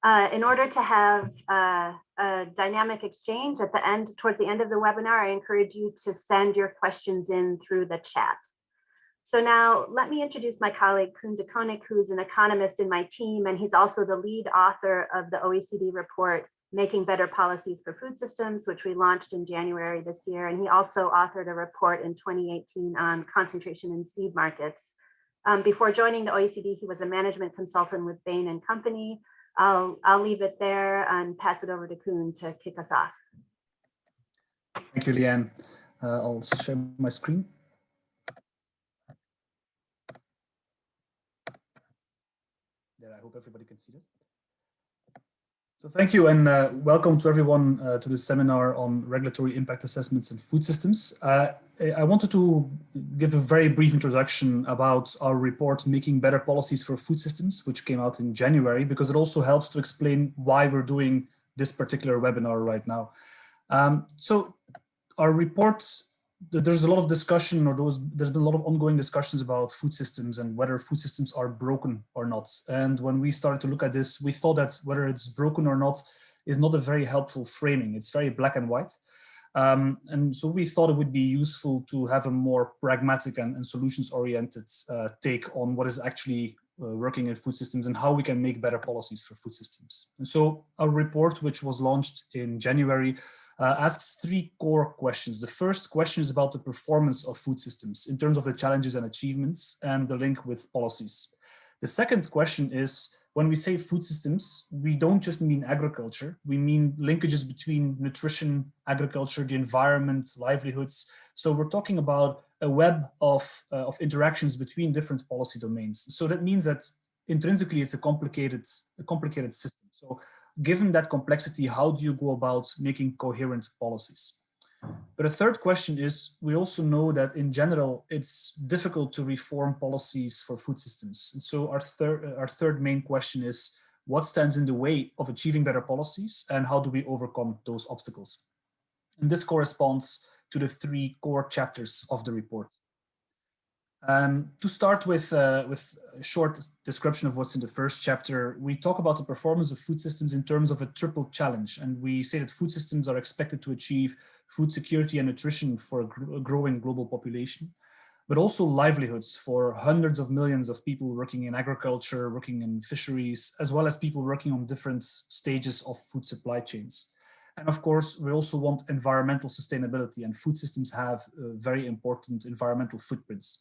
In order to have a dynamic exchange at the end, towards the end of the webinar, I encourage you to send your questions in through the chat. So now let me introduce my colleague, Koen de Koninck, who's an economist in my team, and he's also the lead author of the OECD report, Making Better Policies for Food Systems, which we launched in January this year. And he also authored a report in 2018 on concentration in seed markets. Before joining the OECD, he was a management consultant with Bain and Company. I'll leave it there and pass it over to Koen to kick us off. Thank you, Leanne. I'll share my screen. I hope everybody can see that. So thank you and welcome to everyone to this seminar on regulatory impact assessments and food systems. I wanted to give a very brief introduction about our report, Making Better Policies for Food Systems, which came out in January, because it also helps to explain why we're doing this particular webinar right now. So our report, there's a lot of discussion, or there's been a lot of ongoing discussions about food systems and whether food systems are broken or not. And when we started to look at this, we thought that whether it's broken or not is not a very helpful framing. It's very black and white. And so we thought it would be useful to have a more pragmatic and solutions-oriented take on what is actually working in food systems and how we can make better policies for food systems. And so our report, which was launched in January, asks three core questions. The first question is about the performance of food systems in terms of the challenges and achievements and the link with policies. The second question is, when we say food systems, we don't just mean agriculture, we mean linkages between nutrition, agriculture, the environment, livelihoods. So we're talking about a web of interactions between different policy domains. So that means that intrinsically it's a complicated system. So given that complexity, how do you go about making coherent policies? But a third question is, we also know that in general, it's difficult to reform policies for food systems. And so our third main question is, what stands in the way of achieving better policies and how do we overcome those obstacles? And this corresponds to the three core chapters of the report. To start with a short description of what's in the first chapter, we talk about the performance of food systems in terms of a triple challenge. And we say that food systems are expected to achieve food security and nutrition for a growing global population, but also livelihoods for hundreds of millions of people working in agriculture, working in fisheries, as well as people working on different stages of food supply chains. And of course, we also want environmental sustainability, and food systems have very important environmental footprints.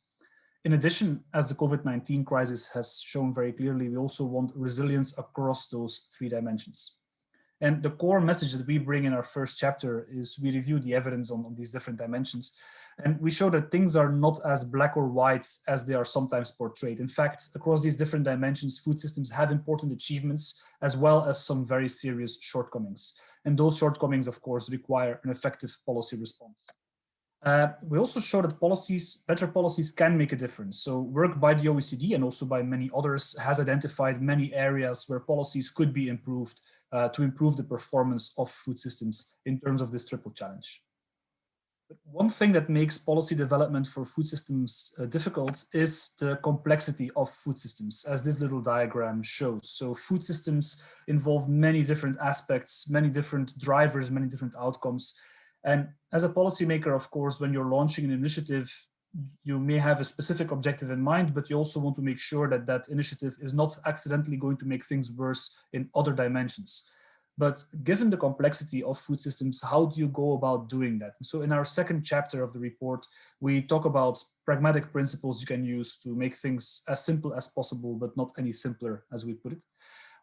In addition, as the COVID-19 crisis has shown very clearly, we also want resilience across those three dimensions. And the core message that we bring in our first chapter is we review the evidence on these different dimensions. And we show that things are not as black or white as they are sometimes portrayed. In fact, across these different dimensions, food systems have important achievements as well as some very serious shortcomings. And those shortcomings, of course, require an effective policy response. We also show that better policies can make a difference. So work by the OECD and also by many others has identified many areas where policies could be improved to improve the performance of food systems in terms of this triple challenge. But one thing that makes policy development for food systems difficult is the complexity of food systems, as this little diagram shows. So food systems involve many different aspects, many different drivers, many different outcomes. And as a policymaker, of course, when you're launching an initiative, you may have a specific objective in mind, but you also want to make sure that that initiative is not accidentally going to make things worse in other dimensions. But given the complexity of food systems, how do you go about doing that? And so in our second chapter of the report, we talk about pragmatic principles you can use to make things as simple as possible, but not any simpler, as we put it.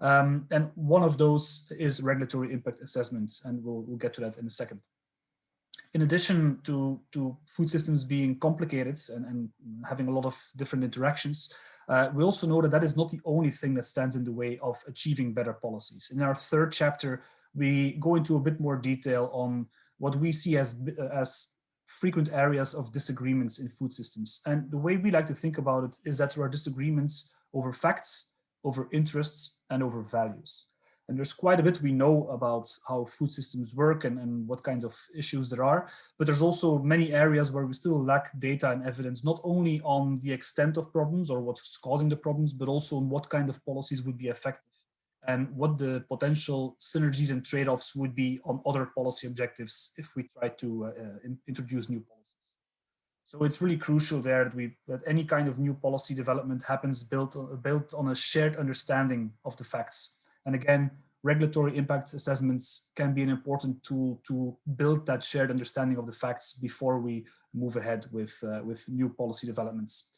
And one of those is regulatory impact assessment, and we'll get to that in a second. In addition to food systems being complicated and having a lot of different interactions, we also know that that is not the only thing that stands in the way of achieving better policies. In our third chapter, we go into a bit more detail on what we see as frequent areas of disagreements in food systems. And the way we like to think about it is that there are disagreements over facts, over interests, and over values. And there's quite a bit we know about how food systems work and what kinds of issues there are, but there's also many areas where we still lack data and evidence, not only on the extent of problems or what's causing the problems, but also on what kind of policies would be effective. and what the potential synergies and trade-offs would be on other policy objectives if we try to introduce new policies. So it's really crucial there that any kind of new policy development happens built on a shared understanding of the facts. And again, regulatory impact assessments can be an important tool to build that shared understanding of the facts before we move ahead with new policy developments.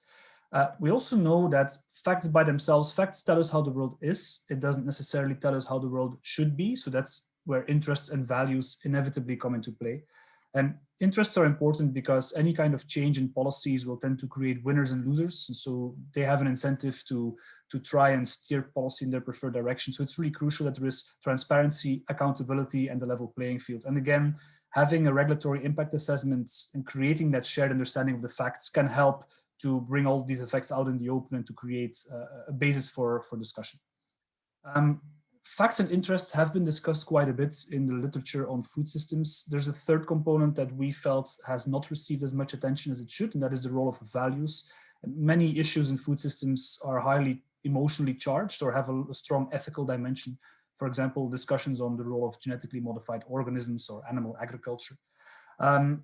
We also know that facts by themselves, facts tell us how the world is. It doesn't necessarily tell us how the world should be. So that's where interests and values inevitably come into play. And interests are important because any kind of change in policies will tend to create winners and losers. And so they have an incentive to try and steer policy in their preferred direction. So it's really crucial that there is transparency, accountability, and the level playing field. And again, having a regulatory impact assessment and creating that shared understanding of the facts can help to bring all these effects out in the open and to create a basis for discussion. Facts and interests have been discussed quite a bit in the literature on food systems. There's a third component that we felt has not received as much attention as it should, and that is the role of values. And many issues in food systems are highly emotionally charged or have a strong ethical dimension. For example, discussions on the role of genetically modified organisms or animal agriculture. And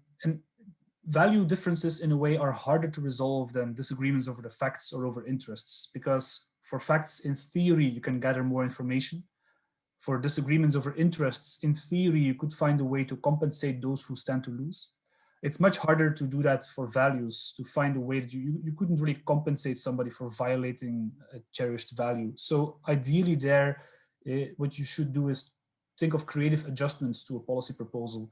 value differences in a way are harder to resolve than disagreements over the facts or over interests, because for facts, in theory, you can gather more information. For disagreements over interests, in theory, you could find a way to compensate those who stand to lose. It's much harder to do that for values, to find a way that you couldn't really compensate somebody for violating a cherished value. So ideally there, what you should do is think of creative adjustments to a policy proposal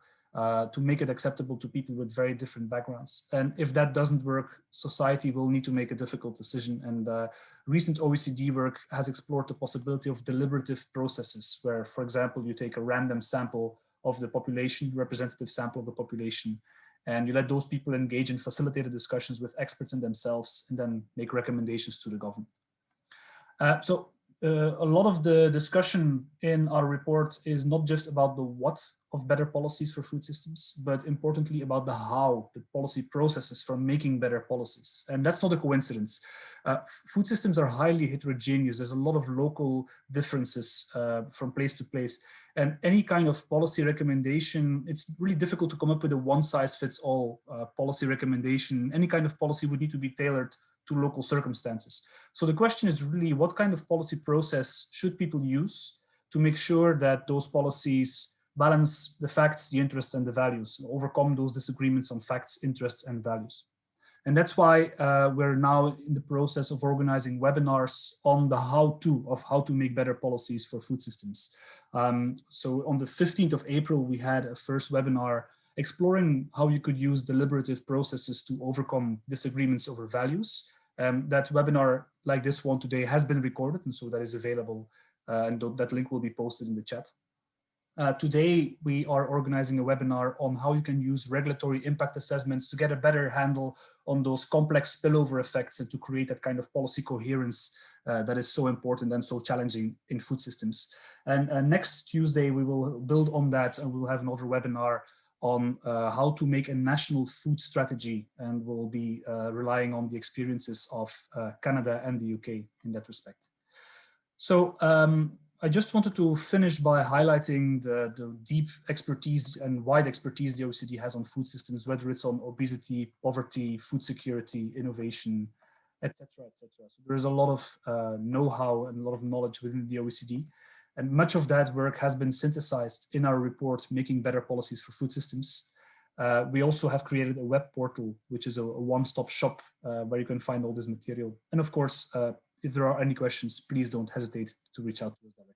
to make it acceptable to people with very different backgrounds. And if that doesn't work, society will need to make a difficult decision. And recent OECD work has explored the possibility of deliberative processes where, for example, you take a random sample of the population, representative sample of the population, and you let those people engage in facilitated discussions with experts in themselves and then make recommendations to the government. A lot of the discussion in our report is not just about the what of better policies for food systems, but importantly about the how, the policy processes for making better policies. And that's not a coincidence. Food systems are highly heterogeneous. There's a lot of local differences from place to place. And any kind of policy recommendation, it's really difficult to come up with a one-size-fits-all policy recommendation. Any kind of policy would need to be tailored to local circumstances. So the question is really, what kind of policy process should people use to make sure that those policies balance the facts, the interests, and the values, and overcome those disagreements on facts, interests, and values. And that's why we're now in the process of organizing webinars on the how-to of how to make better policies for food systems. So on the 15th of April, we had a first webinar exploring how you could use deliberative processes to overcome disagreements over values. That webinar, like this one today, has been recorded, and so that is available, and that link will be posted in the chat. Today, we are organizing a webinar on how you can use regulatory impact assessments to get a better handle on those complex spillover effects and to create that kind of policy coherence that is so important and so challenging in food systems. And next Tuesday, we will build on that, and we'll have another webinar on how to make a national food strategy, and we'll be relying on the experiences of Canada and the UK in that respect. So I just wanted to finish by highlighting the deep expertise and wide expertise the OECD has on food systems, whether it's on obesity, poverty, food security, innovation, etc., etc. So there's a lot of know-how and a lot of knowledge within the OECD. And much of that work has been synthesized in our report, Making Better Policies for Food Systems. We also have created a web portal, which is a one-stop shop where you can find all this material. And of course, if there are any questions, please don't hesitate to reach out to us directly.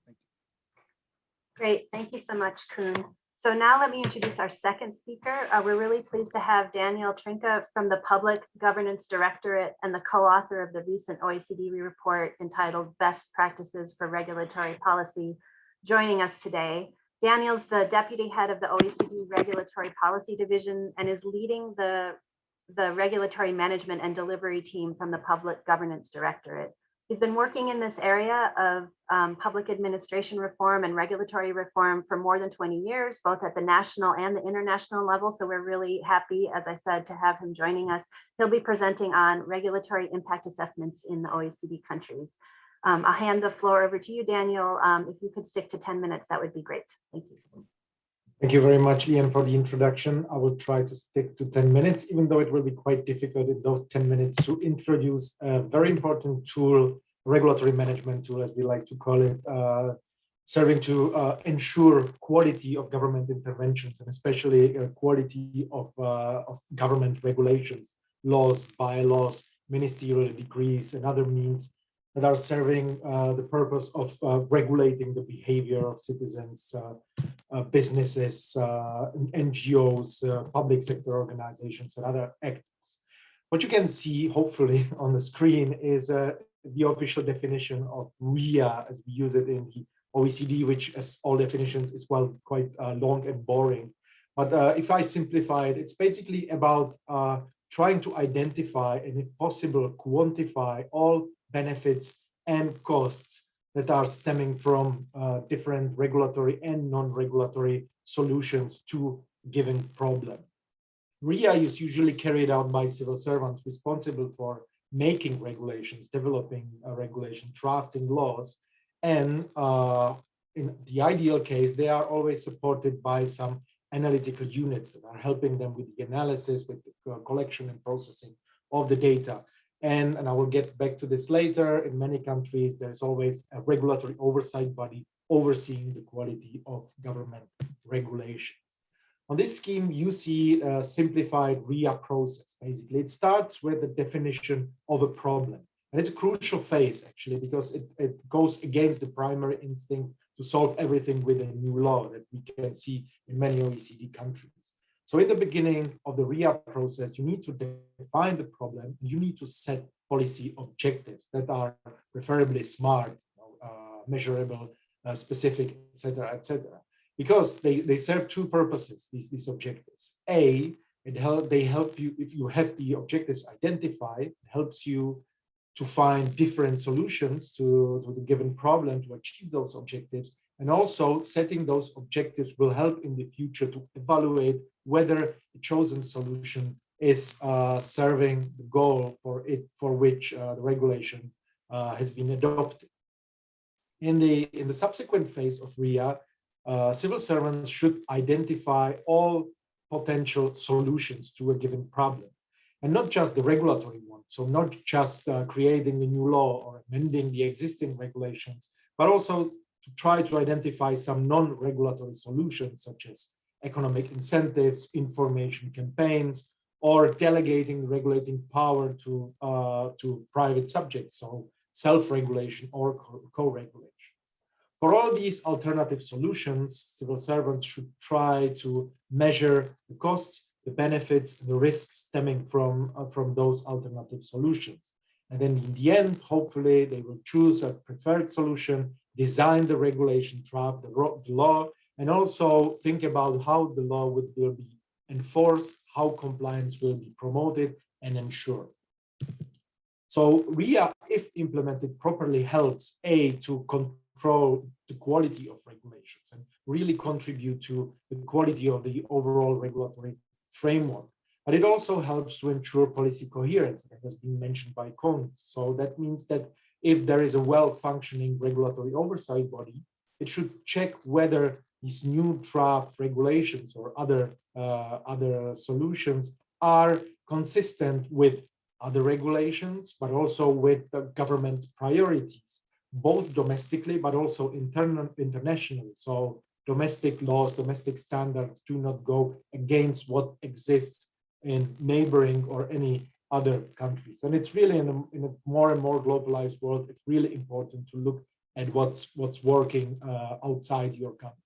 Thank you. Great, thank you so much, Koen. So now let me introduce our second speaker. We're really pleased to have Daniel Trinca from the Public Governance Directorate and the co-author of the recent OECD report entitled Best Practices for Regulatory Policy joining us today. Daniel's the deputy head of the OECD Regulatory Policy Division and is leading the regulatory management and delivery team from the Public Governance Directorate. He's been working in this area of public administration reform and regulatory reform for more than 20 years, both at the national and the international level. So we're really happy, as I said, to have him joining us. He'll be presenting on regulatory impact assessments in the OECD countries. I'll hand the floor over to you, Daniel. If you could stick to 10 minutes, that would be great. Thank you. Thank you very much, Ian, for the introduction. I will try to stick to 10 minutes, even though it will be quite difficult in those 10 minutes to introduce a very important tool, regulatory management tool, as we like to call it, serving to ensure quality of government interventions, and especially quality of government regulations, laws, bylaws, ministerial decrees, and other means that are serving the purpose of regulating the behavior of citizens, businesses, NGOs, public sector organizations, and other actors. What you can see, hopefully, on the screen is the official definition of RIA as we use it in the OECD, which, as all definitions, is quite long and boring. But if I simplify it, it's basically about trying to identify and, if possible, quantify all benefits and costs that are stemming from different regulatory and non-regulatory solutions to a given problem. RIA is usually carried out by civil servants responsible for making regulations, developing a regulation, drafting laws, and in the ideal case, they are always supported by some analytical units that are helping them with the analysis, with the collection and processing of the data. And I will get back to this later. In many countries, there's always a regulatory oversight body overseeing the quality of government regulations. On this scheme, you see a simplified RIA process. Basically, it starts with the definition of a problem. And it's a crucial phase, actually, because it goes against the primary instinct to solve everything with a new law that we can see in many OECD countries. So in the beginning of the RIA process, you need to define the problem. You need to set policy objectives that are preferably smart, measurable, specific, etc., etc. Because they serve two purposes, these objectives. A, they help you, if you have the objectives identified, it helps you to find different solutions to the given problem to achieve those objectives. And also setting those objectives will help in the future to evaluate whether the chosen solution is serving the goal for which the regulation has been adopted. In the subsequent phase of RIA, civil servants should identify all potential solutions to a given problem, and not just the regulatory one. So not just creating a new law or amending the existing regulations, but also to try to identify some non-regulatory solutions, such as economic incentives, information campaigns, or delegating regulating power to private subjects, so self-regulation or co-regulation. For all these alternative solutions, civil servants should try to measure the costs, the benefits, and the risks stemming from those alternative solutions. And then in the end, hopefully, they will choose a preferred solution, design the regulation, draft the law, and also think about how the law will be enforced, how compliance will be promoted and ensured. So RIA, if implemented properly, helps to control the quality of regulations and really contribute to the quality of the overall regulatory framework. But it also helps to ensure policy coherence, that has been mentioned by Kohn. So that means that if there is a well-functioning regulatory oversight body, it should check whether these new draft regulations or other solutions are consistent with other regulations, but also with the government priorities, both domestically, but also internationally. So domestic laws, domestic standards do not go against what exists in neighboring or any other countries. And it's really in a more and more globalized world, it's really important to look at what's working outside your country.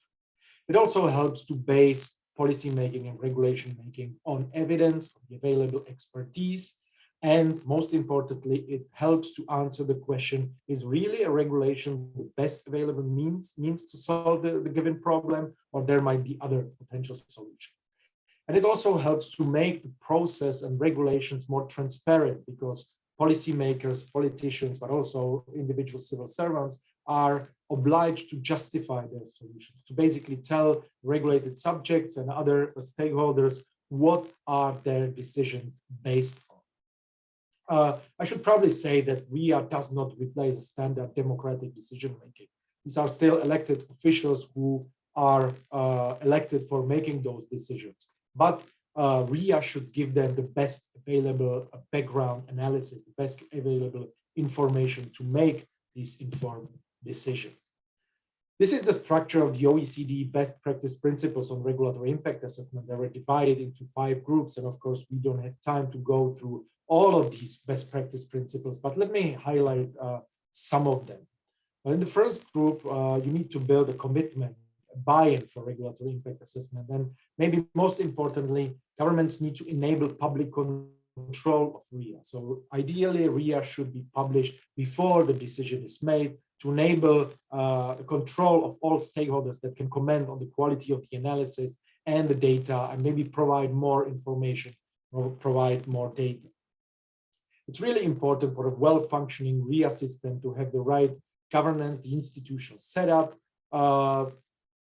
It also helps to base policy making and regulation making on evidence, on the available expertise. And most importantly, it helps to answer the question, is really a regulation the best available means to solve the given problem, or there might be other potential solutions. And it also helps to make the process and regulations more transparent, because policymakers, politicians, but also individual civil servants are obliged to justify their solutions, to basically tell regulated subjects and other stakeholders what are their decisions based on. I should probably say that RIA does not replace standard democratic decision-making. These are still elected officials who are elected for making those decisions. But RIA should give them the best available background analysis, the best available information to make these informed decisions. This is the structure of the OECD best practice principles on regulatory impact assessment. They were divided into 5 groups. And of course, we don't have time to go through all of these best practice principles, but let me highlight some of them. In the first group, you need to build a commitment, a buy-in for regulatory impact assessment. And maybe most importantly, governments need to enable public control of RIA. So ideally, RIA should be published before the decision is made to enable control of all stakeholders that can comment on the quality of the analysis and the data, and maybe provide more information or provide more data. It's really important for a well-functioning RIA system to have the right governance, the institutional setup.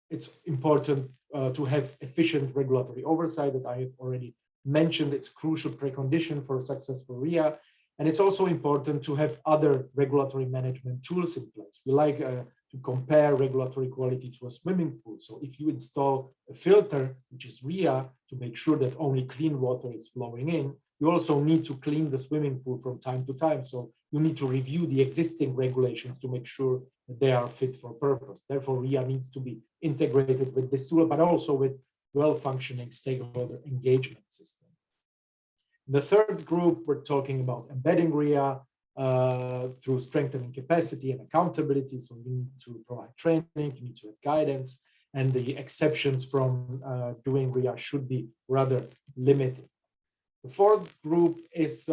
It's important to have efficient regulatory oversight that I have already mentioned. It's a crucial precondition for a successful RIA. And it's also important to have other regulatory management tools in place. We like to compare regulatory quality to a swimming pool. So if you install a filter, which is RIA, to make sure that only clean water is flowing in, you also need to clean the swimming pool from time to time. So you need to review the existing regulations to make sure that they are fit for purpose. Therefore, RIA needs to be integrated with this tool, but also with well-functioning stakeholder engagement system. The third group, we're talking about embedding RIA through strengthening capacity and accountability. So you need to provide training, you need to have guidance, and the exceptions from doing RIA should be rather limited. The fourth group is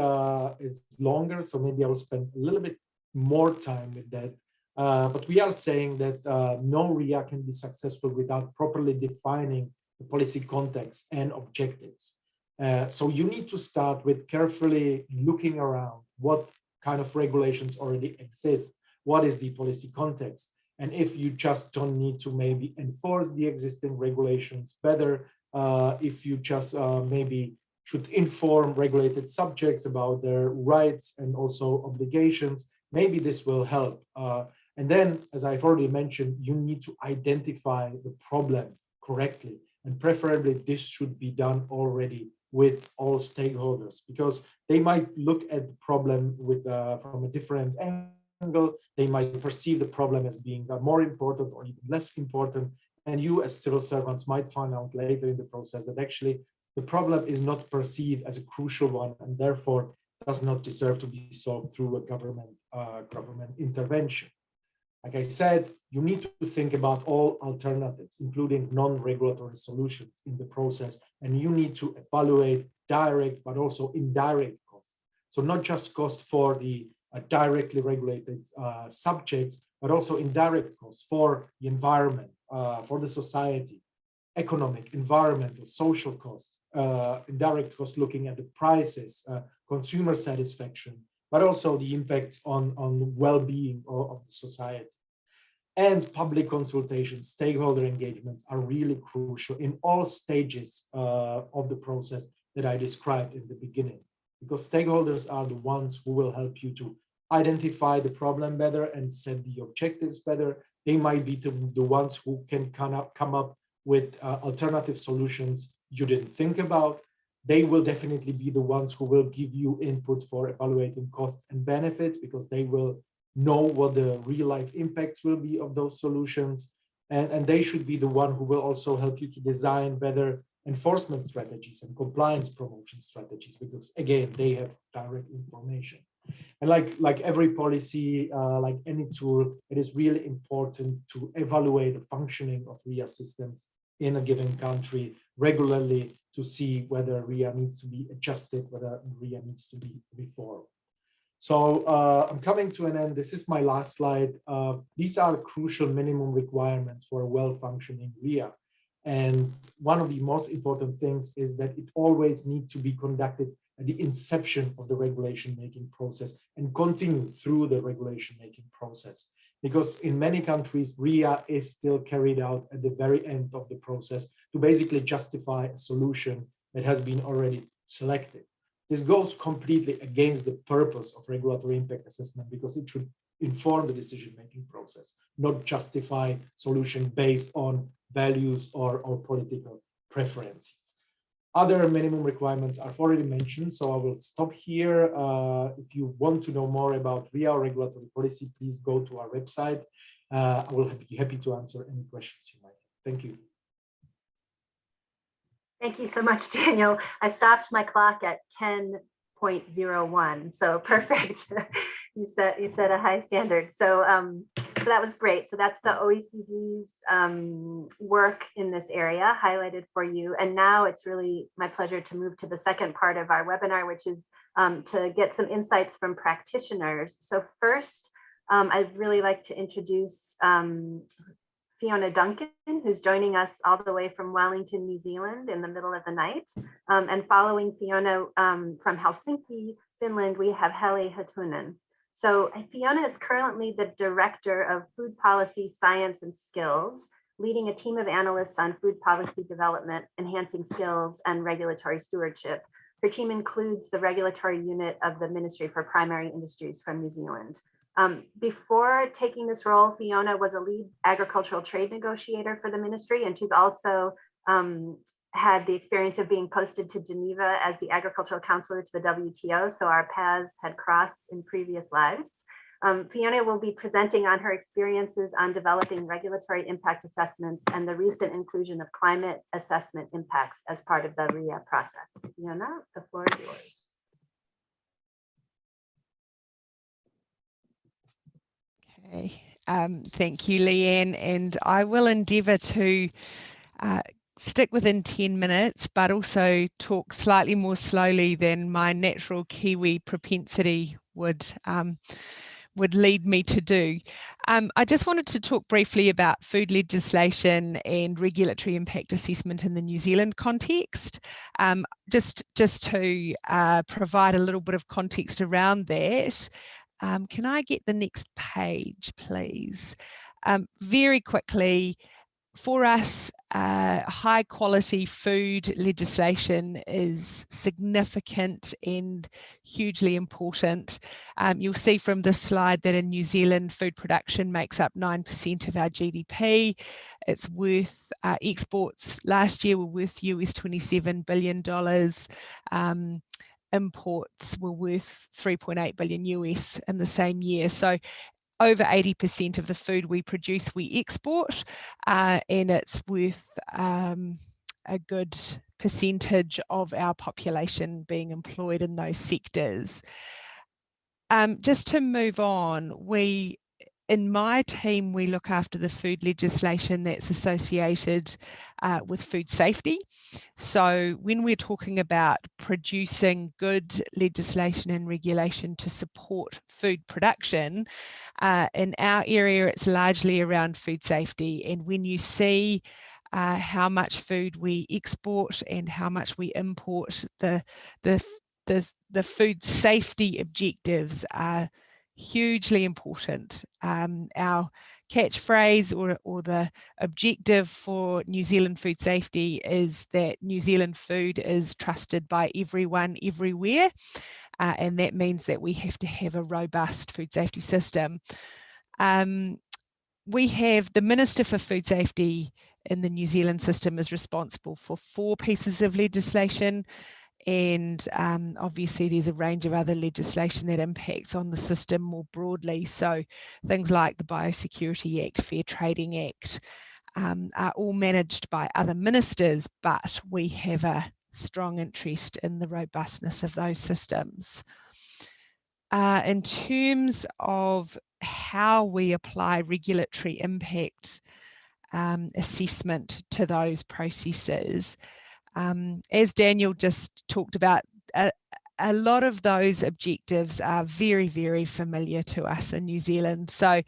longer, so maybe I will spend a little bit more time with that. But we are saying that no RIA can be successful without properly defining the policy context and objectives. So you need to start with carefully looking around what kind of regulations already exist, what is the policy context, and if you just don't need to maybe enforce the existing regulations better, if you just maybe should inform regulated subjects about their rights and also obligations, maybe this will help. And then, as I've already mentioned, you need to identify the problem correctly, and preferably this should be done already with all stakeholders, because they might look at the problem with from a different angle. They might perceive the problem as being more important or even less important, and you as civil servants might find out later in the process that actually the problem is not perceived as a crucial one, and therefore does not deserve to be solved through a government intervention. Like I said, you need to think about all alternatives, including non-regulatory solutions in the process, and you need to evaluate direct but also indirect costs. So not just cost for the directly regulated subjects, but also indirect costs for the environment, for the society, economic, environmental, social costs, indirect costs looking at the prices, consumer satisfaction, but also the impacts on well-being of the society. And public consultations, stakeholder engagements are really crucial in all stages of the process that I described in the beginning, because stakeholders are the ones who will help you to identify the problem better and set the objectives better. They might be the ones who can come up with alternative solutions you didn't think about. They will definitely be the ones who will give you input for evaluating costs and benefits, because they will know what the real life impacts will be of those solutions. And they should be the one who will also help you to design better enforcement strategies and compliance promotion strategies, because again, they have direct information. And like every policy, like any tool, it is really important to evaluate the functioning of RIA systems in a given country regularly to see whether RIA needs to be adjusted, whether RIA needs to be reformed. So I'm coming to an end. This is my last slide. These are crucial minimum requirements for a well-functioning RIA. And one of the most important things is that it always needs to be conducted at the inception of the regulation-making process and continue through the regulation-making process. Because in many countries, RIA is still carried out at the very end of the process to basically justify a solution that has been already selected. This goes completely against the purpose of regulatory impact assessment, because it should inform the decision-making process, not justify solution based on values or political preferences. Other minimum requirements are already mentioned, so I will stop here. If you want to know more about RIA regulatory policy, please go to our website. I will be happy to answer any questions you might have. Thank you. Thank you so much, Daniel. I stopped my clock at 10.01, so perfect. you set a high standard. So that was great. So that's the OECD's work in this area highlighted for you. And now it's really my pleasure to move to the second part of our webinar, which is to get some insights from practitioners. So first, I'd really like to introduce Fiona Duncan, who's joining us all the way from Wellington, New Zealand in the middle of the night. And following Fiona from Helsinki, Finland, we have Heli Hatunen. So Fiona is currently the Director of Food Policy, Science and Skills, leading a team of analysts on food policy development, enhancing skills and regulatory stewardship. Her team includes the regulatory unit of the Ministry for Primary Industries from New Zealand. Before taking this role, Fiona was a lead agricultural trade negotiator for the ministry, and she's also had the experience of being posted to Geneva as the agricultural counselor to the WTO, so our paths had crossed in previous lives. Fiona will be presenting on her experiences on developing regulatory impact assessments and the recent inclusion of climate assessment impacts as part of the RIA process. Fiona, the floor is yours. Okay, thank you, Leanne, and I will endeavour to stick within 10 minutes, but also talk slightly more slowly than my natural Kiwi propensity would lead me to do. I just wanted to talk briefly about food legislation and regulatory impact assessment in the New Zealand context, just to provide a little bit of context around that. Can I get the next page, please? Very quickly, for us, high quality food legislation is significant and hugely important. You'll see from this slide that in New Zealand, food production makes up 9% of our GDP. It's worth, exports last year were worth US $27 billion. Imports were worth 3.8 billion US in the same year. So over 80% of the food we produce, we export, and it's worth a good percentage of our population being employed in those sectors. Just to move on, in my team, we look after the food legislation that's associated with food safety. So when we're talking about producing good legislation and regulation to support food production, in our area, it's largely around food safety. And when you see how much food we export and how much we import, the food safety objectives are hugely important. Our catchphrase or the objective for New Zealand food safety is that New Zealand food is trusted by everyone, everywhere. And that means that we have to have a robust food safety system. We have the Minister for Food Safety in the New Zealand system is responsible for 4 pieces of legislation. And obviously there's a range of other legislation that impacts on the system more broadly. So things like the Biosecurity Act, Fair Trading Act are all managed by other ministers, but we have a strong interest in the robustness of those systems. In terms of how we apply regulatory impact assessment to those processes, as Daniel just talked about, a lot of those objectives are very, very familiar to us in New Zealand. So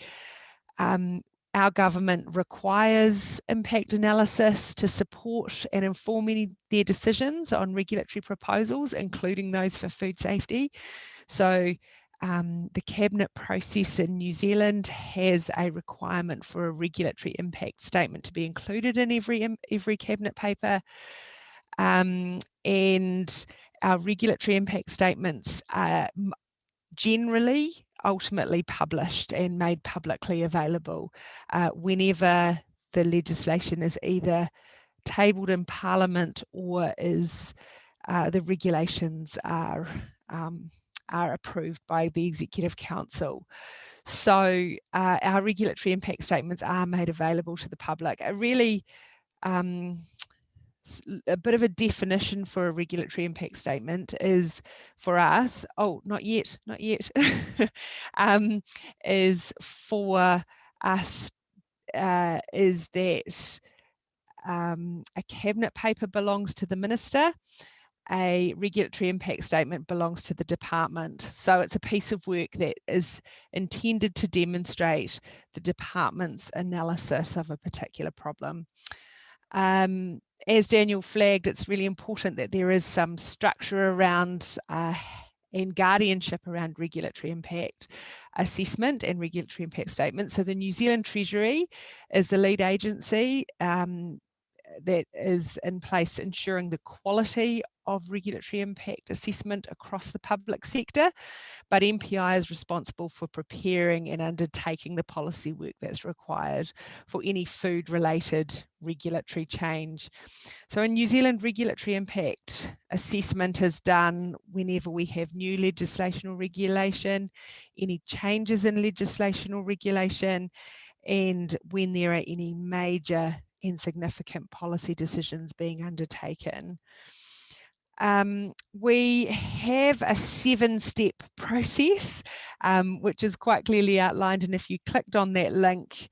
our government requires impact analysis to support and inform their decisions on regulatory proposals, including those for food safety. So the cabinet process in New Zealand has a requirement for a regulatory impact statement to be included in every cabinet paper. And our regulatory impact statements are generally ultimately published and made publicly available whenever the legislation is either tabled in Parliament or is the regulations are approved by the Executive Council. So our regulatory impact statements are made available to the public. A really a bit of a definition for a regulatory impact statement is for us, not yet, is for us is that a cabinet paper belongs to the minister, a regulatory impact statement belongs to the department. So it's a piece of work that is intended to demonstrate the department's analysis of a particular problem. As Daniel flagged, it's really important that there is some structure around and guardianship around regulatory impact assessment and regulatory impact statement. So the New Zealand Treasury is the lead agency that is in place ensuring the quality of regulatory impact assessment across the public sector, but MPI is responsible for preparing and undertaking the policy work that's required for any food-related regulatory change. So in New Zealand, regulatory impact assessment is done whenever we have new legislation or regulation, any changes in legislation or regulation, and when there are any major and significant policy decisions being undertaken. We have a 7-step process, which is quite clearly outlined. And if you clicked on that link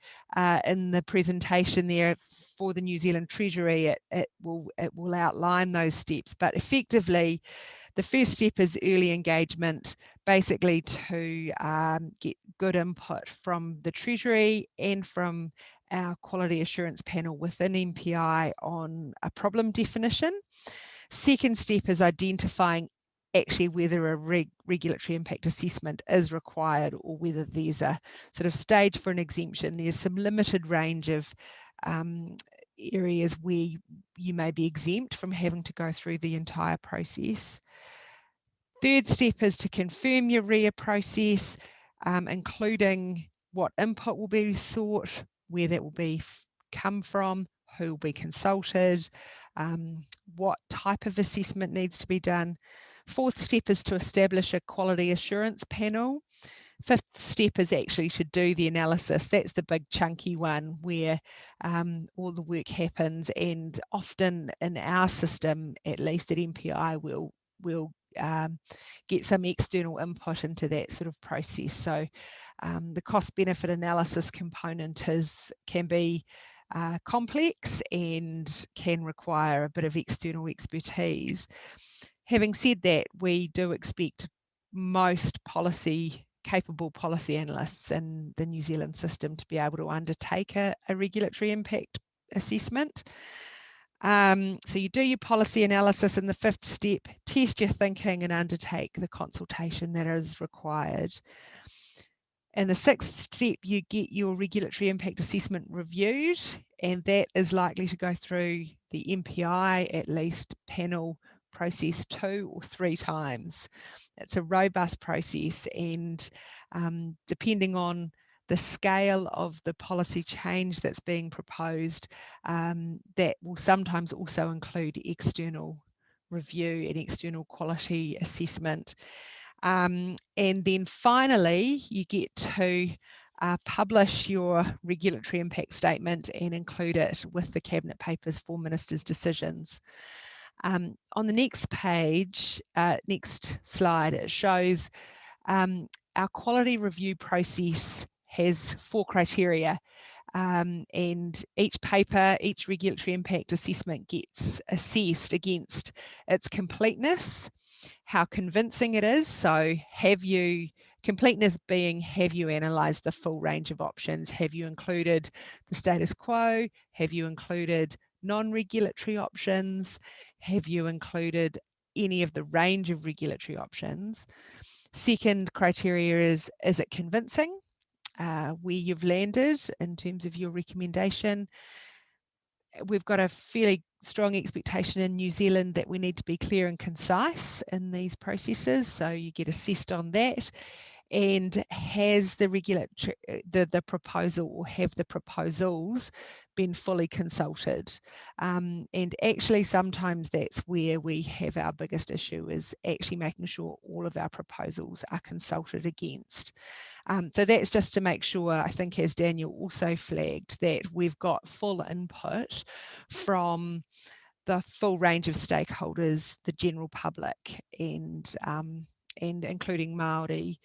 in the presentation there for the New Zealand Treasury, it will outline those steps. But effectively, the first step is early engagement, basically to get good input from the Treasury and from our quality assurance panel within MPI on a problem definition. Second step is identifying actually whether a regulatory impact assessment is required or whether there's a sort of stage for an exemption. There's some limited range of areas where you may be exempt from having to go through the entire process. Third step is to confirm your RIA process, including what input will be sought, where that will be come from, who will be consulted, what type of assessment needs to be done. Fourth step is to establish a quality assurance panel. Fifth step is actually to do the analysis. That's the big chunky one where all the work happens, and often in our system, at least at MPI, we'll get some external input into that sort of process. So the cost benefit analysis component can be complex and can require a bit of external expertise. Having said that, we do expect most capable policy analysts in the New Zealand system to be able to undertake a regulatory impact assessment. So you do your policy analysis in the fifth step, test your thinking and undertake the consultation that is required. In the sixth step, you get your regulatory impact assessment reviewed, and that is likely to go through the MPI at least panel process 2 or 3 times. It's a robust process, and depending on the scale of the policy change that's being proposed, that will sometimes also include external review and external quality assessment. And then finally, you get to publish your regulatory impact statement and include it with the cabinet papers for ministers' decisions. On the next page, next slide, it shows our quality review process has 4 criteria, and each paper, each regulatory impact assessment gets assessed against its completeness, how convincing it is. So completeness being, have you analysed the full range of options? Have you included the status quo? Have you included non-regulatory options? Have you included any of the range of regulatory options? Second criteria is it convincing? Where you've landed in terms of your recommendation. we've got a fairly strong expectation in New Zealand that we need to be clear and concise in these processes, so you get assessed on that. And has the regulatory, the proposal, or have the proposals been fully consulted? And actually sometimes that's where we have our biggest issue, is actually making sure all of our proposals are consulted against. So that's just to make sure, I think, as Daniel also flagged, that we've got full input from the full range of stakeholders, the general public, and including Māori,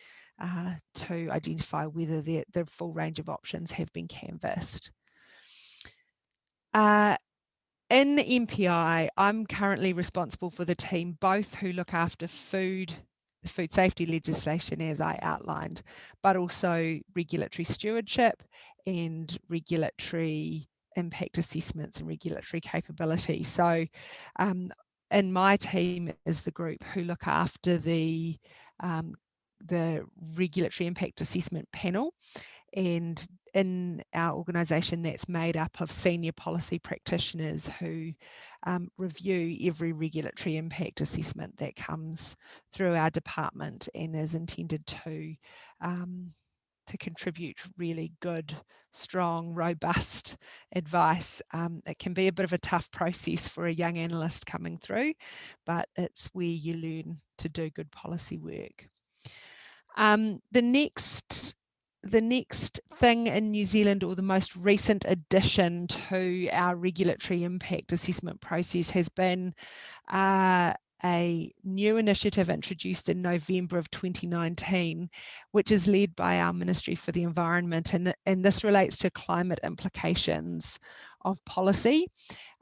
to identify whether the full range of options have been canvassed. In MPI, I'm currently responsible for the team, both who look after the food safety legislation as I outlined, but also regulatory stewardship and regulatory impact assessments and regulatory capability. So in my team is the group who look after the regulatory impact assessment panel, and in our organisation that's made up of senior policy practitioners who review every regulatory impact assessment that comes through our department and is intended to contribute really good, strong, robust advice. It can be a bit of a tough process for a young analyst coming through, but it's where you learn to do good policy work. The next thing in New Zealand, or the most recent addition to our regulatory impact assessment process, has been a new initiative introduced in November of 2019, which is led by our Ministry for the Environment, and this relates to climate implications of policy,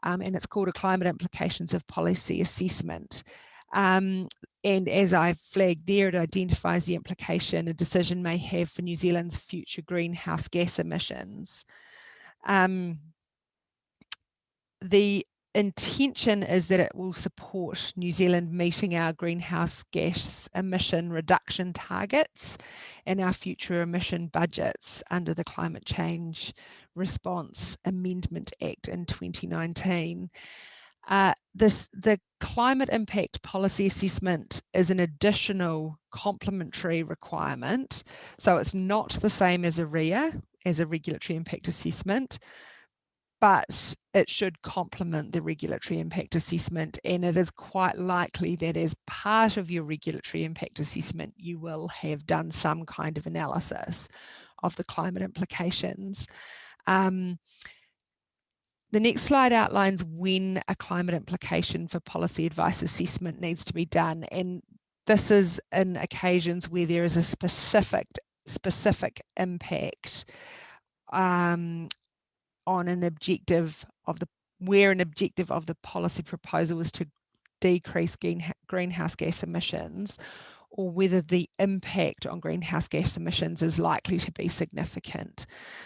and it's called a Climate Implications of Policy Assessment. And as I flagged there, it identifies the implication a decision may have for New Zealand's future greenhouse gas emissions. The intention is that it will support New Zealand meeting our greenhouse gas emission reduction targets and our future emission budgets under the Climate Change Response Amendment Act in 2019. The climate impact policy assessment is an additional complementary requirement. So it's not the same as a RIA, as a regulatory impact assessment, but it should complement the regulatory impact assessment. And it is quite likely that as part of your regulatory impact assessment, you will have done some kind of analysis of the climate implications. The next slide outlines when a climate implication for policy advice assessment needs to be done. And this is in occasions where there is a specific impact on an objective of the policy proposal is to decrease greenhouse gas emissions, or whether the impact on greenhouse gas emissions is likely to be significant.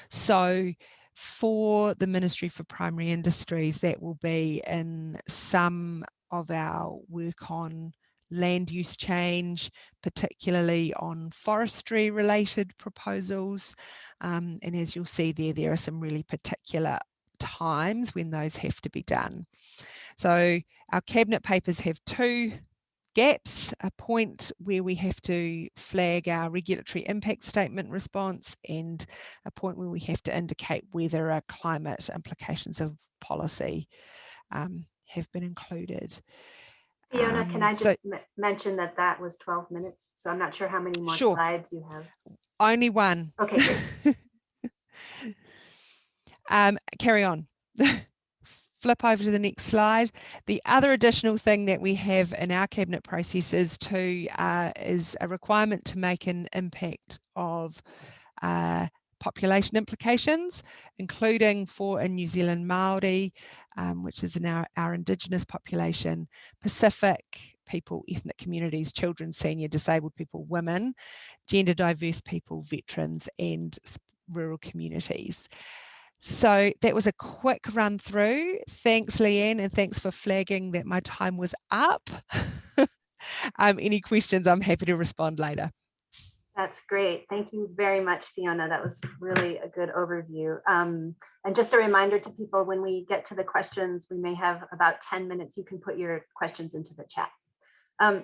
So for the Ministry for Primary Industries, that will be in some of our work on land use change, particularly on forestry related proposals. And as you'll see there are some really particular times when those have to be done. So our cabinet papers have two gaps: a point where we have to flag our regulatory impact statement response, and a point where we have to indicate whether our climate implications of policy have been included. Fiona, can I just mention that that was 12 minutes, so I'm not sure how many more slides you have. Only one. Okay, great. Carry on. Flip over to the next slide. The other additional thing that we have in our cabinet process is a requirement to make an impact of population implications, including for in New Zealand Māori, which is in our Indigenous population, Pacific people, ethnic communities, children, senior, disabled people, women, gender diverse people, veterans, and rural communities. So that was a quick run through. Thanks, Leanne, and thanks for flagging that my time was up. Any questions, I'm happy to respond later. That's great. Thank you very much, Fiona. That was really a good overview. And just a reminder to people, when we get to the questions, we may have about 10 minutes. You can put your questions into the chat.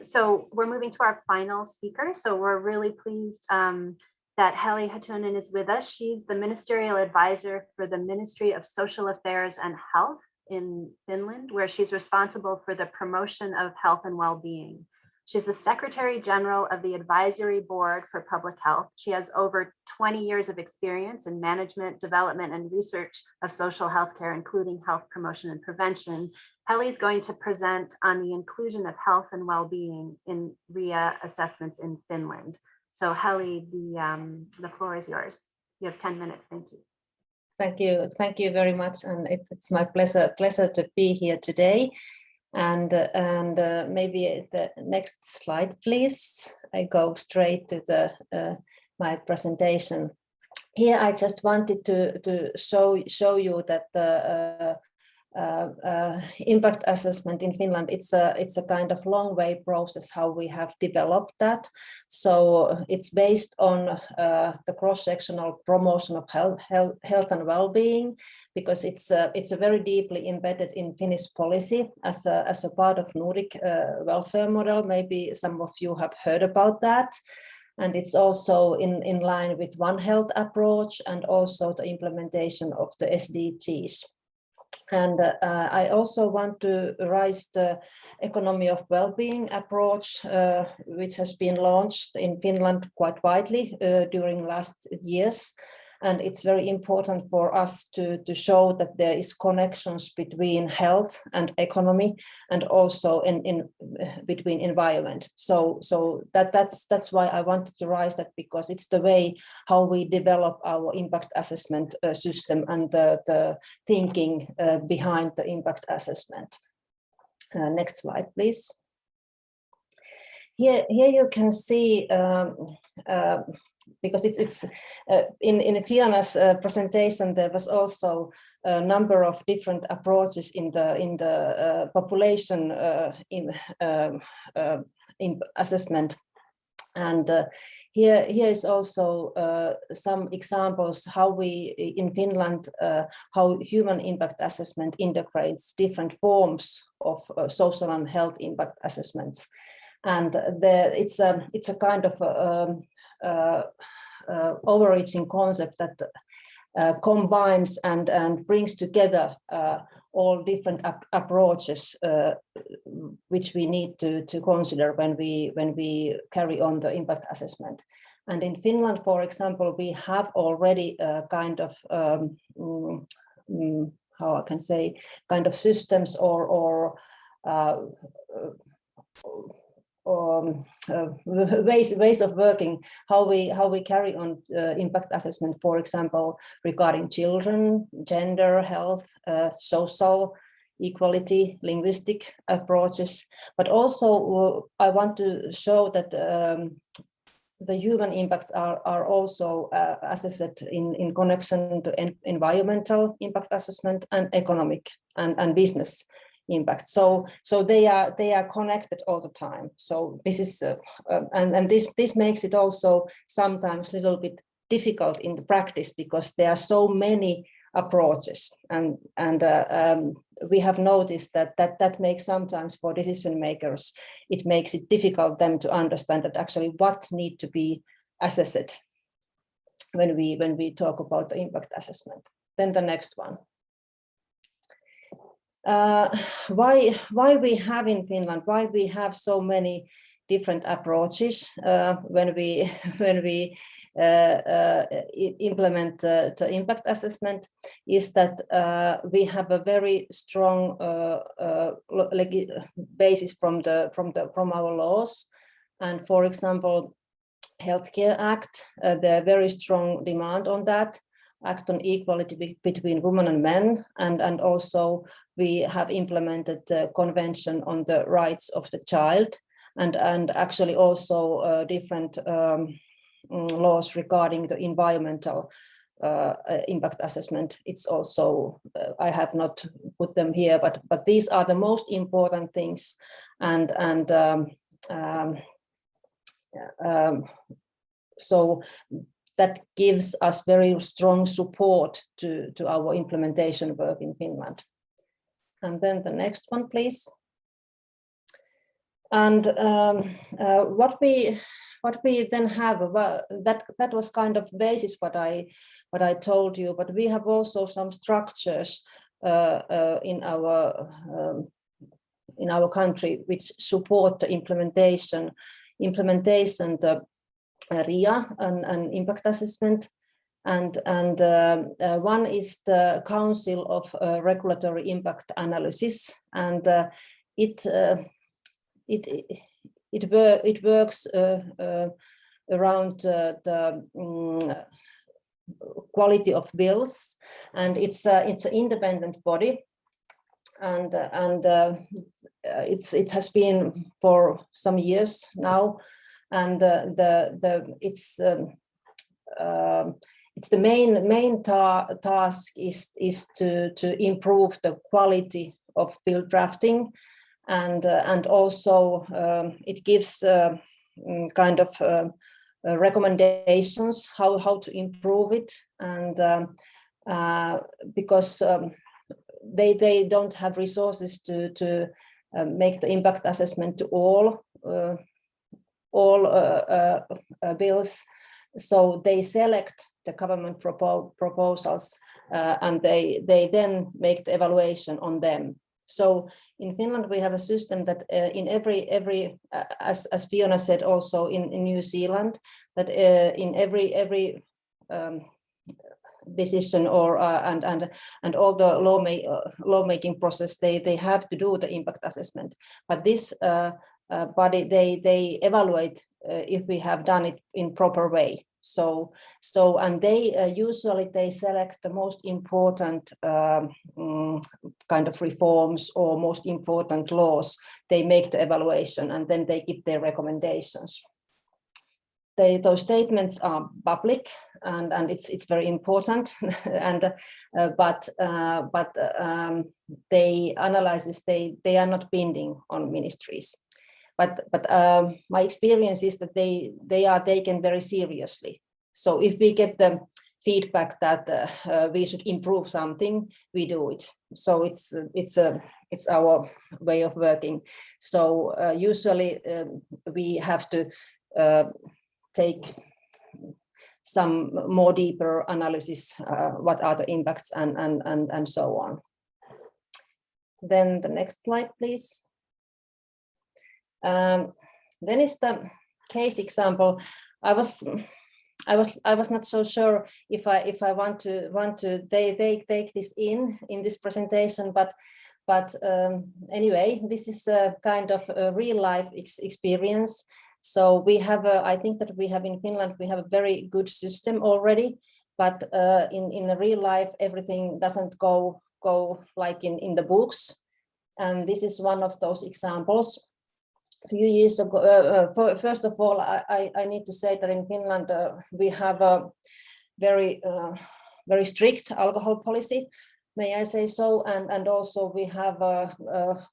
So we're moving to our final speaker. So we're really pleased that Heli Hatunen is with us. She's the Ministerial Advisor for the Ministry of Social Affairs and Health in Finland, where she's responsible for the promotion of health and well-being. She's the Secretary General of the Advisory Board for Public Health. She has over 20 years of experience in management, development, and research of social health care, including health promotion and prevention. Heli is going to present on the inclusion of health and well-being in RIA assessments in Finland. So Heli, the floor is yours. You have 10 minutes. Thank you. Thank you very much, and it's my pleasure to be here today. And maybe the next slide, please. I go straight to the my presentation. Here, I just wanted to show you that the impact assessment in Finland, it's a kind of long way process how we have developed that. So it's based on the cross-sectional promotion of health and well-being, because it's a very deeply embedded in Finnish policy as a part of Nordic welfare model. Maybe some of you have heard about that. And it's also in line with One Health approach and also the implementation of the SDGs. And I also want to raise the economy of well-being approach, which has been launched in Finland quite widely during last years. And it's very important for us to show that there is connections between health and economy, and also between environment. So that's why I wanted to raise that, because it's the way how we develop our impact assessment system and the thinking behind the impact assessment. Next slide, please. Here you can see, because it's in Fiona's presentation, there was also a number of different approaches in the population assessment. And here is also some examples how we in Finland, how human impact assessment integrates different forms of social and health impact assessments. And it's a kind of overreaching concept that combines and brings together all different approaches which we need to consider when we carry on the impact assessment. And in Finland, for example, we have already a kind of how I can say, kind of systems or ways of working, how we carry on impact assessment, for example, regarding children, gender, health, social equality, linguistic approaches. But also I want to show that the human impacts are also assessed in connection to environmental impact assessment and economic and business impact. So they are connected all the time. So this is and this makes it also sometimes a little bit difficult in the practice, because there are so many approaches, and we have noticed that makes sometimes for decision makers, it makes it difficult them to understand that actually what need to be assessed when we talk about the impact assessment. Then the next one. Why we have in Finland, why we have so many different approaches when we implement the impact assessment, is that we have a very strong basis from our laws. And for example, Healthcare Act, there are very strong demand on that. Act on equality between women and men, and also we have implemented the Convention on the Rights of the Child, and actually also different laws regarding the environmental impact assessment. It's also I have not put them here, but these are the most important things, and so that gives us very strong support to our implementation work in Finland. And then the next one, please. And what we then have, that was kind of basis what I told you, but we have also some structures in our country which support the implementation, the RIA and impact assessment, and one is the Council of Regulatory Impact Analysis, and it works around the quality of bills, and it's an independent body, and it has been for some years now, and it's the main task is to improve the quality of bill drafting, and also it gives kind of recommendations how to improve it, and because they don't have resources to make the impact assessment to all bills, so they select the government proposals and they then make the evaluation on them. So in Finland we have a system that in every as Fiona said also in New Zealand, that in every decision or and all the lawmaking process they have to do the impact assessment, but this body they evaluate if we have done it in proper way. So and they usually they select the most important kind of reforms or most important laws. They make the evaluation and then they give their recommendations. Those statements are public and it's very important, and but they analysis they are not binding on ministries. But my experience is that they are taken very seriously. So if we get the feedback that we should improve something, we do it. So it's our way of working. So usually we have to take some more deeper analysis, what are the impacts and so on. Then the next slide, please. Then is the case example. I was not so sure if I want to they take this in this presentation, but anyway, this is a kind of a real life experience. So we have I think that we have in Finland we have a very good system already, but in the real life everything doesn't go like in the books, and this is one of those examples. A few years ago, first of all, I need to say that in Finland we have a very strict alcohol policy, may I say so, and also we have a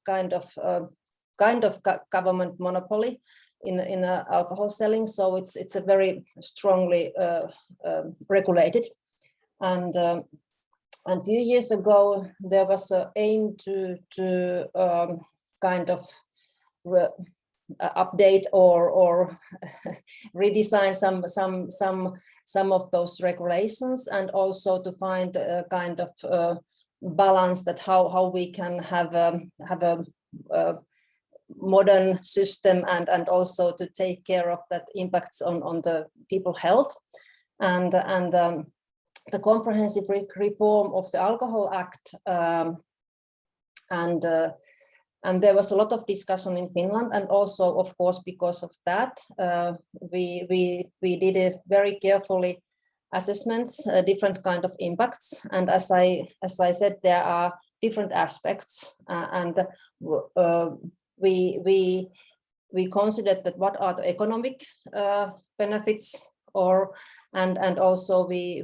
kind of government monopoly in alcohol selling, so it's a very strongly regulated, and a few years ago there was an aim to kind of update or redesign some of those regulations, and also to find a kind of balance that how we can have a modern system and also to take care of that impacts on the people's health, and the comprehensive reform of the Alcohol Act, and there was a lot of discussion in Finland, and also, of course, because of that, we did it very carefully assessments, different kind of impacts, and as I said, there are different aspects, and we considered that what are the economic benefits, and also we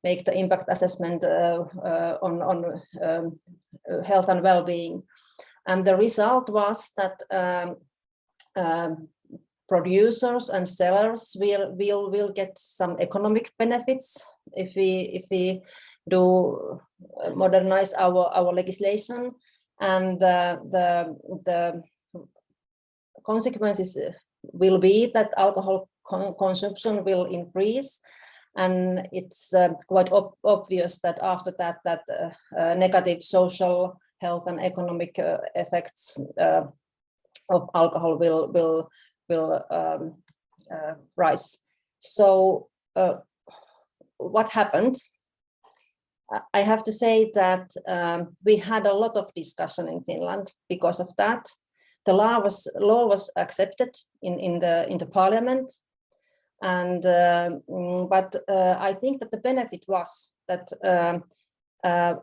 make the impact assessment on health and well-being, and the result was that 20% producers and sellers will get some economic benefits if we do modernize our legislation, and the consequences will be that alcohol consumption will increase, and it's quite obvious that after that negative social, health and economic effects of alcohol will rise. So what happened? I have to say that we had a lot of discussion in Finland because of that. The law was accepted in the parliament, and but I think that the benefit was that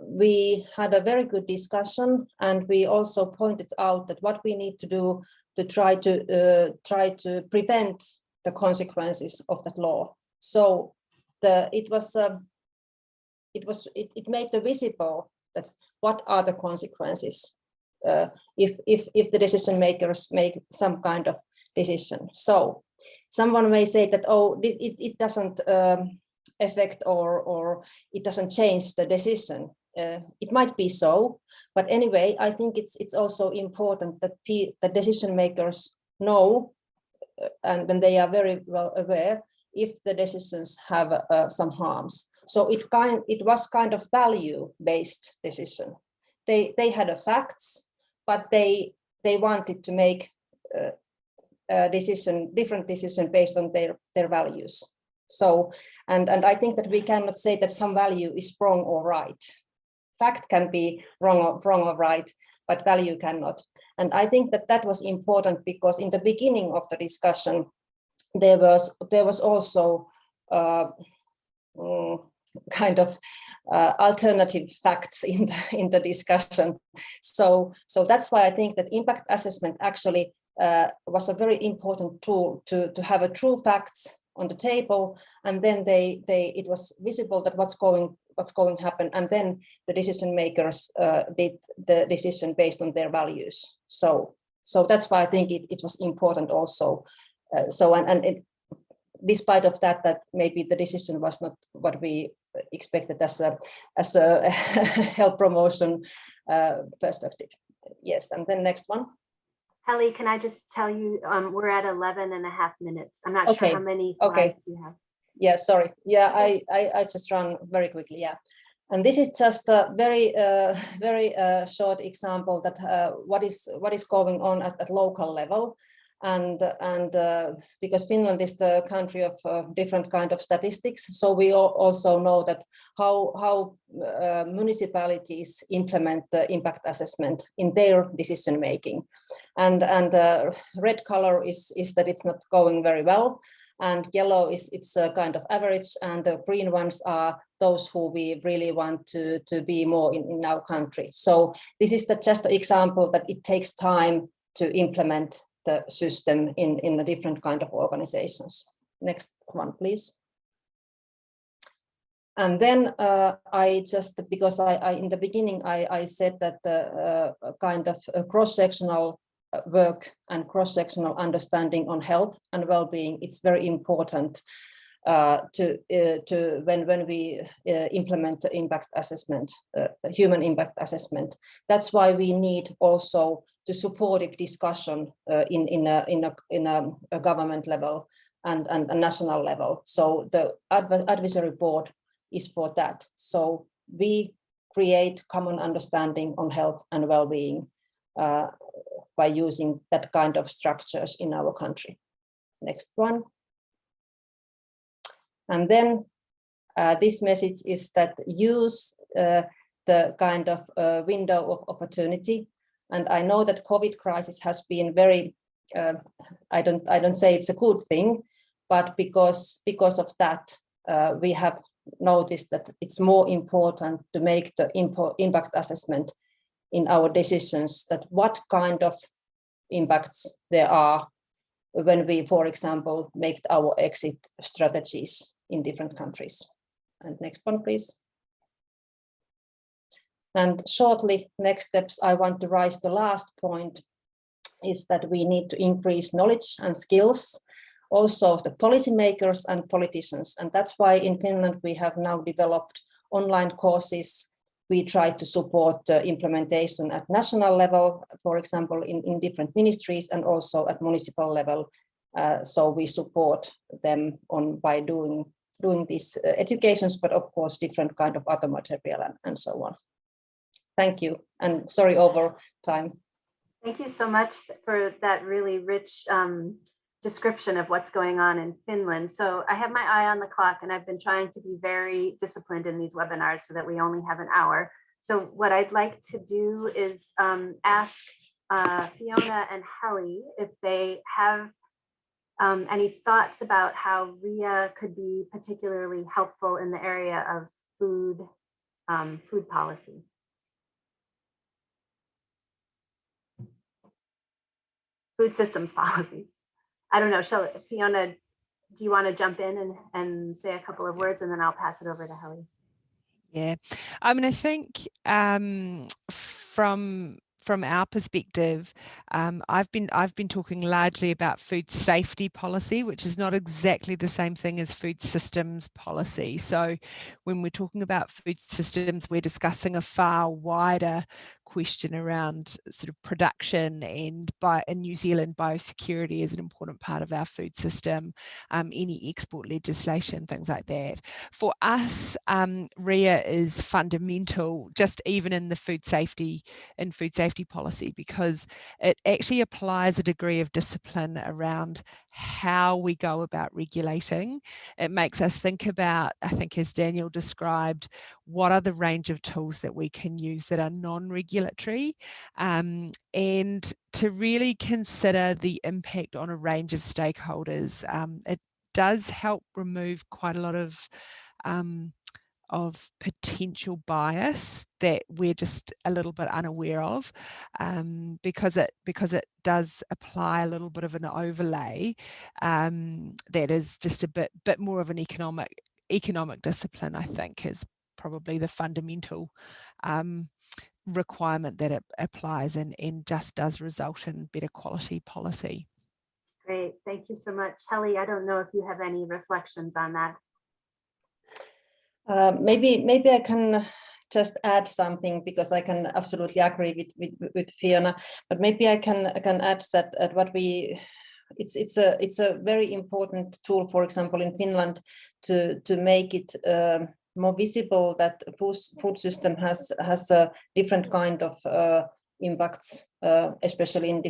we had a very good discussion, and we also pointed out that what we need to do to try to prevent the consequences of that law. So it made the visible that what are the consequences if the decision makers make some kind of decision. So someone may say that, oh, it doesn't affect or it doesn't change the decision. It might be so, but anyway, I think it's also important that the decision makers know, and then they are very well aware if the decisions have some harms. So it was kind of value-based decision. They had the facts, but they wanted to make a different decision based on their values. So and I think that we cannot say that some value is wrong or right. Fact can be wrong or right, but value cannot. And I think that was important because in the beginning of the discussion, there was also kind of alternative facts in the discussion. So that's why I think that impact assessment actually was a very important tool to have a true facts on the table, and then it was visible that what's going to happen, and then the decision makers did the decision based on their values. So that's why I think it was important also. Despite of that maybe the decision was not what we expected as a health promotion perspective. Yes, and then next one. Heli, can I just tell you, we're at 11.5 minutes. I'm not sure how many slides you have. Yeah, sorry. Yeah, I just run very quickly. Yeah, and this is just a very short example that what is going on at local level, and because Finland is the country of different kind of statistics, so we also know that how municipalities implement the impact assessment in their decision making, and red color is that it's not going very well, and yellow it's a kind of average, and the green ones are those who we really want to be more in our country. So this is just an example that it takes time to implement the system in a different kind of organizations. Next one, please. And then I just, because I in the beginning I said that the kind of cross-sectional work and cross-sectional understanding on health and well-being, it's very important when we implement the impact assessment, human impact assessment. That's why we need also the supportive discussion in a government level and a national level. So the advisory board is for that. So we create common understanding on health and well-being by using that kind of structures in our country. Next one. And then this message is that use the kind of window of opportunity. And I know that COVID crisis has been very, I don't say it's a good thing, but because of that, we have noticed that it's more important to make the impact assessment in our decisions, that what kind of impacts there are when we, for example, make our exit strategies in different countries. And next one, please. And shortly, next steps, I want to raise the last point is that we need to increase knowledge and skills also of the policymakers and politicians. And that's why in Finland we have now developed online courses. We try to support the implementation at national level, for example, in different ministries, and also at municipal level. So we support them by doing these educations, but of course different kind of other material and so on. Thank you, and sorry over time. Thank you so much for that really rich description of what's going on in Finland. So I have my eye on the clock, and I've been trying to be very disciplined in these webinars so that we only have an hour. So what I'd like to do is ask Fiona and Heli if they have any thoughts about how RIA could be particularly helpful in the area of food policy. Food systems policy. I don't know, Fiona, do you want to jump in and say a couple of words, and then I'll pass it over to Heli? Yeah, I mean, I think from our perspective, I've been talking largely about food safety policy, which is not exactly the same thing as food systems policy. So when we're talking about food systems, we're discussing a far wider question around sort of production, and in New Zealand, biosecurity is an important part of our food system, any export legislation, things like that. For us, RIA is fundamental, just even in the food safety policy, because it actually applies a degree of discipline around how we go about regulating. It makes us think about, I think as Daniel described, what are the range of tools that we can use that are non-regulatory, and to really consider the impact on a range of stakeholders. It does help remove quite a lot of potential bias that we're just a little bit unaware of, because it does apply a little bit of an overlay that is just a bit more of an economic discipline, I think, is probably the fundamental requirement that it applies, and just does result in better quality policy. Great, thank you so much. Heli, I don't know if you have any reflections on that. Maybe I can just add something, because I can absolutely agree with Fiona, but maybe I can add that at what it's a very important tool, for example, in Finland, to make it more visible that food system has a different kind of impacts, especially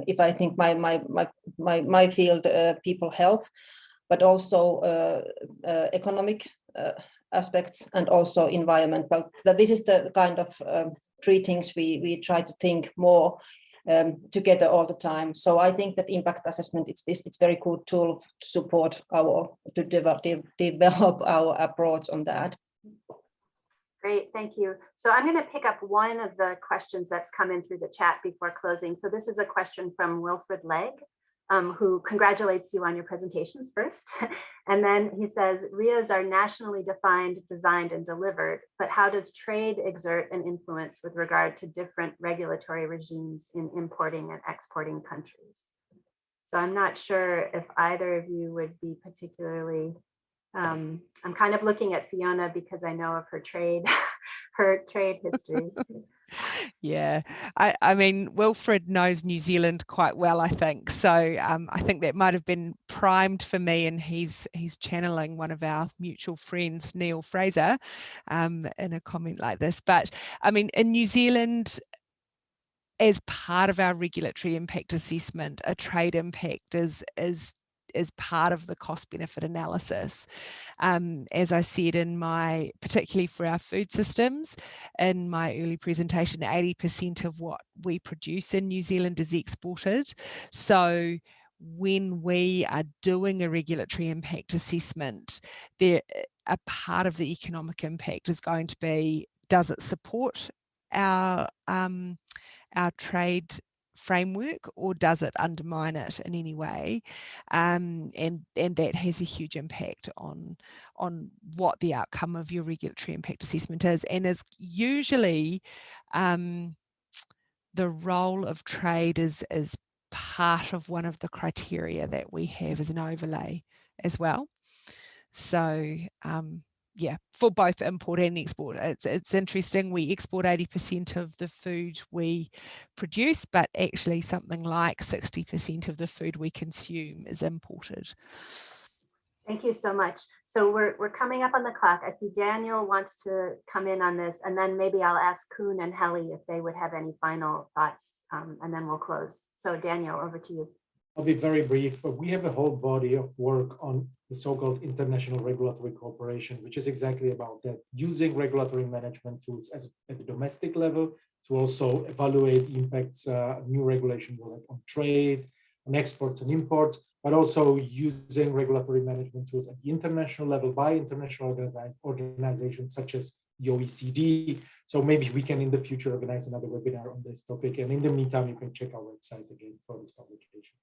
if I think my field, people health, but also economic aspects, and also environmental. That this is the kind of three things we try to think more together all the time. So I think that impact assessment, it's very good tool to support to develop our approach on that. Great, thank you. So I'm going to pick up one of the questions that's come in through the chat before closing. So this is a question from Wilfred Legg, who congratulates you on your presentations first. And then he says, RIAs are nationally defined, designed, and delivered, but how does trade exert an influence with regard to different regulatory regimes in importing and exporting countries? So I'm not sure if either of you would be particularly, I'm kind of looking at Fiona because I know of her trade history. Yeah, I mean, Wilfred knows New Zealand quite well, I think. So I think that might have been primed for me, and he's channeling one of our mutual friends, Neil Fraser, in a comment like this. But I mean, in New Zealand, as part of our regulatory impact assessment, a trade impact is part of the cost benefit analysis. As I said particularly for our food systems, in my early presentation, 80% of what we produce in New Zealand is exported. So when we are doing a regulatory impact assessment, a part of the economic impact is going to be, does it support our trade framework, or does it undermine it in any way? And that has a huge impact on what the outcome of your regulatory impact assessment is, and is usually the role of trade is part of one of the criteria that we have as an overlay as well. So yeah, for both import and export. It's interesting, we export 80% of the food we produce, but actually something like 60% of the food we consume is imported. Thank you so much. So we're coming up on the clock. I see Daniel wants to come in on this, and then maybe I'll ask Koen and Heli if they would have any final thoughts, and then we'll close. So Daniel, over to you. I'll be very brief, but we have a whole body of work on the so-called international regulatory cooperation, which is exactly about that, using regulatory management tools at the domestic level to also evaluate the impacts new regulation will have on trade, on exports and imports, but also using regulatory management tools at the international level by international organizations such as the OECD. So maybe we can in the future organize another webinar on this topic. And in the meantime, you can check our website again for this publication.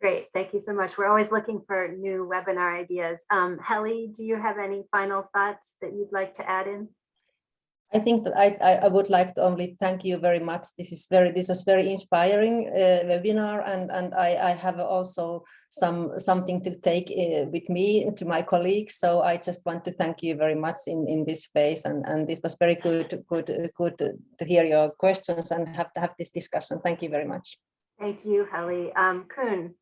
Great, thank you so much. We're always looking for new webinar ideas. Heli, do you have any final thoughts that you'd like to add in? I think that I would like to only thank you very much. This was very inspiring webinar, and I have also something to take with me to my colleagues. So I just want to thank you very much in this space, and this was very good to hear your questions and have this discussion. Thank you very much. Thank you, Heli. Koen,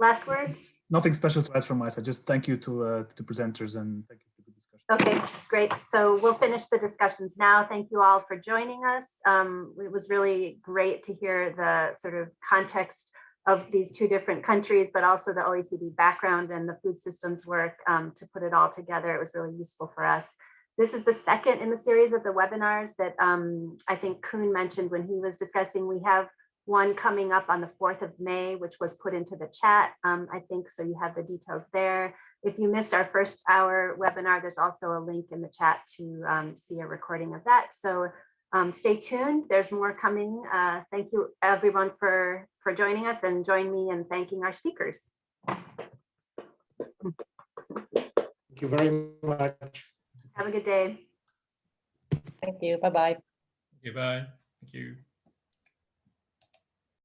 last words? Nothing special to add from my side. Just thank you to the presenters, and thank you for the discussion. Okay, great. So we'll finish the discussions now. Thank you all for joining us. It was really great to hear the sort of context of these two different countries, but also the OECD background and the food systems work to put it all together. It was really useful for us. This is the second in the series of the webinars that I think Koen mentioned when he was discussing. We have one coming up on the 4th of May, which was put into the chat, I think, so you have the details there. If you missed our first hour webinar, there's also a link in the chat to see a recording of that. So stay tuned, there's more coming. Thank you everyone for joining us, and join me in thanking our speakers. Thank you very much. Have a good day. Thank you, bye-bye. Goodbye. Thank you.